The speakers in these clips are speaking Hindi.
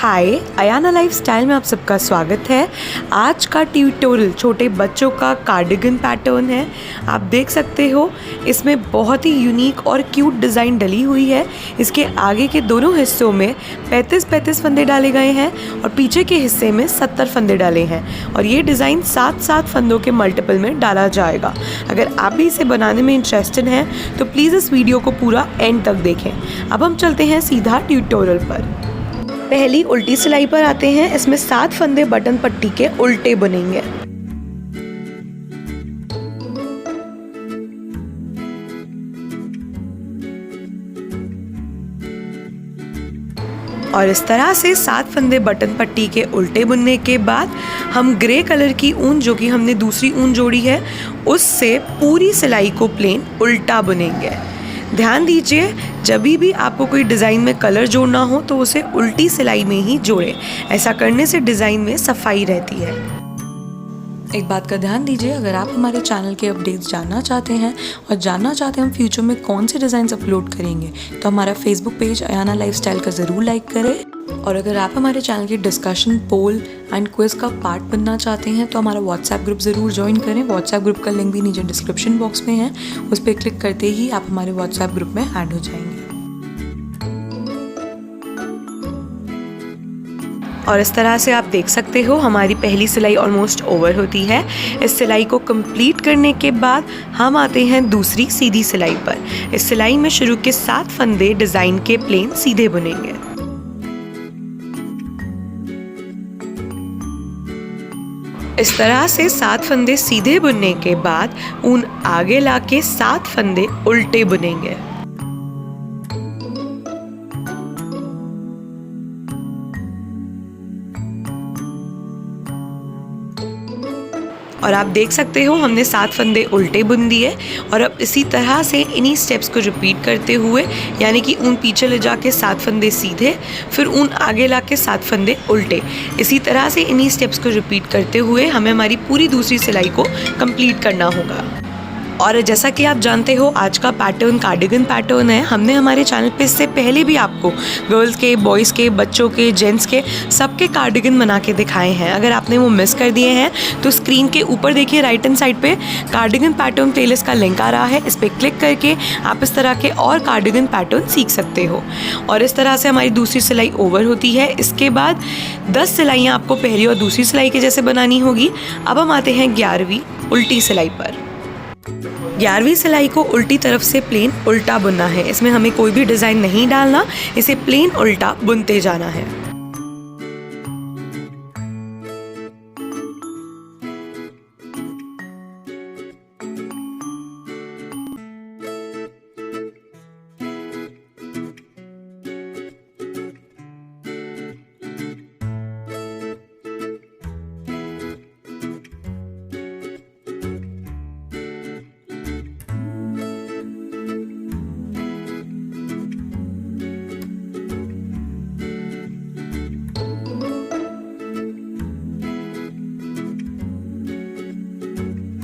हाय, अयाना लाइफस्टाइल में आप सबका स्वागत है। आज का ट्यूटोरियल छोटे बच्चों का कार्डिगन पैटर्न है। आप देख सकते हो इसमें बहुत ही यूनिक और क्यूट डिज़ाइन डली हुई है। इसके आगे के दोनों हिस्सों में 35 फंदे डाले गए हैं और पीछे के हिस्से में 70 फंदे डाले हैं और ये डिज़ाइन 7 फंदों के मल्टीपल में डाला जाएगा। अगर आप भी इसे बनाने में इंटरेस्टेड हैं तो प्लीज़ इस वीडियो को पूरा एंड तक देखें। अब हम चलते हैं सीधा ट्यूटोरियल पर। पहली उल्टी सिलाई पर आते हैं। इसमें 7 फंदे बटन पट्टी के उल्टे बनेंगे। और इस तरह से 7 फंदे बटन पट्टी के उल्टे बुनने के बाद हम ग्रे कलर की ऊन जो कि हमने दूसरी ऊन जोड़ी है उससे पूरी सिलाई को प्लेन उल्टा बुनेंगे। ध्यान दीजिए, जब भी आपको कोई डिज़ाइन में कलर जोड़ना हो तो उसे उल्टी सिलाई में ही जोड़ें। ऐसा करने से डिज़ाइन में सफाई रहती है। एक बात का ध्यान दीजिए, अगर आप हमारे चैनल के अपडेट्स जानना चाहते हैं और जानना चाहते हैं हम फ्यूचर में कौन से डिज़ाइंस अपलोड करेंगे तो हमारा फेसबुक पेज अयाना लाइफस्टाइल का ज़रूर लाइक करें। और अगर आप हमारे चैनल की डिस्कशन, पोल एंड क्विज का पार्ट बनना चाहते हैं तो हमारा व्हाट्सएप ग्रुप ज़रूर ज्वाइन करें। व्हाट्सएप ग्रुप का लिंक भी नीचे डिस्क्रिप्शन बॉक्स में है, उस पर क्लिक करते ही आप हमारे व्हाट्सएप ग्रुप में ऐड हो जाएंगे। और इस तरह से आप देख सकते हो हमारी पहली सिलाई ऑलमोस्ट ओवर होती है। इस सिलाई को कंप्लीट करने के बाद हम आते हैं दूसरी सीधी सिलाई पर। इस सिलाई में शुरू के 7 फंदे डिज़ाइन के प्लेन सीधे बुनेंगे। इस तरह से 7 फंदे सीधे बुनने के बाद ऊन आगे लाके 7 फंदे उल्टे बुनेंगे। और आप देख सकते हो हमने 7 फंदे उल्टे बुन दिए और अब इसी तरह से इन्हीं स्टेप्स को रिपीट करते हुए, यानी कि ऊन पीछे ले जाके 7 फंदे सीधे, फिर ऊन आगे ला के 7 फंदे उल्टे, इसी तरह से इन्हीं स्टेप्स को रिपीट करते हुए हमें हमारी पूरी दूसरी सिलाई को कंप्लीट करना होगा। और जैसा कि आप जानते हो आज का पैटर्न कार्डिगन पैटर्न है। हमने हमारे चैनल पे इससे पहले भी आपको गर्ल्स के, बॉयज़ के, बच्चों के, जेंट्स के सबके कार्डिगन बना के दिखाए हैं। अगर आपने वो मिस कर दिए हैं तो स्क्रीन के ऊपर देखिए राइट हैंड साइड पे कार्डिगन पैटर्न प्लेलिस्ट का लिंक आ रहा है। इस पर क्लिक करके आप इस तरह के और कार्डिगन पैटर्न सीख सकते हो। और इस तरह से हमारी दूसरी सिलाई ओवर होती है। इसके बाद 10 सिलाइयाँ आपको पहली और दूसरी सिलाई के जैसे बनानी होगी। अब हम आते हैं 11वीं उल्टी सिलाई पर। 11वीं सिलाई को उल्टी तरफ से प्लेन उल्टा बुनना है। इसमें हमें कोई भी डिज़ाइन नहीं डालना, इसे प्लेन उल्टा बुनते जाना है।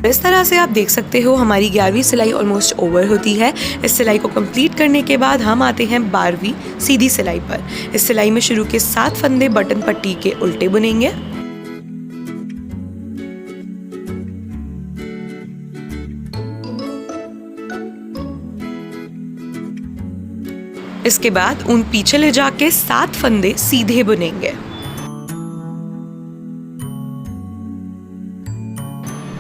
इस तरह से आप देख सकते हो हमारी 11वीं सिलाई ऑलमोस्ट ओवर होती है। इस सिलाई को कंप्लीट करने के बाद हम आते हैं 12वीं सीधी सिलाई पर। इस सिलाई में शुरू के 7 फंदे बटन पट्टी के उल्टे बुनेंगे। इसके बाद ऊन पीछे ले जाके 7 फंदे सीधे बुनेंगे।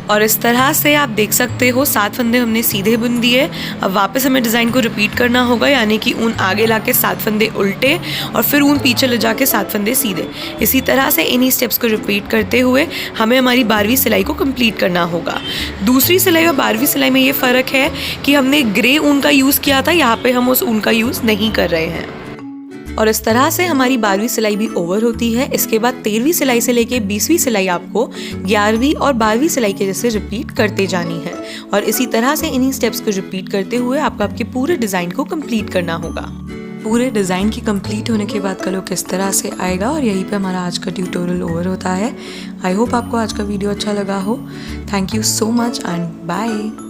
और इस तरह से आप देख सकते हो 7 फंदे हमने सीधे बुन दिए। अब वापस हमें डिज़ाइन को रिपीट करना होगा, यानी कि ऊन आगे लाके 7 फंदे उल्टे और फिर ऊन पीछे ले जाके 7 फंदे सीधे। इसी तरह से इन्हीं स्टेप्स को रिपीट करते हुए हमें हमारी 12वीं सिलाई को कंप्लीट करना होगा। दूसरी सिलाई और 12वीं सिलाई में ये फ़र्क है कि हमने ग्रे ऊन का यूज़ किया था, यहाँ पे हम उस ऊन का यूज़ नहीं कर रहे हैं। और इस तरह से हमारी 12वीं सिलाई भी ओवर होती है। इसके बाद 13वीं सिलाई से लेके 20वीं सिलाई आपको 11वीं और 12वीं सिलाई के जैसे रिपीट करते जानी है। और इसी तरह से इन्हीं स्टेप्स को रिपीट करते हुए आपको आपके पूरे डिज़ाइन को कंप्लीट करना होगा। पूरे डिज़ाइन की कंप्लीट होने के बाद का लुक किस तरह से आएगा और यहीं पे हमारा आज का ट्यूटोरियल ओवर होता है। आई होप आपको आज का वीडियो अच्छा लगा हो। Thank you so much and bye.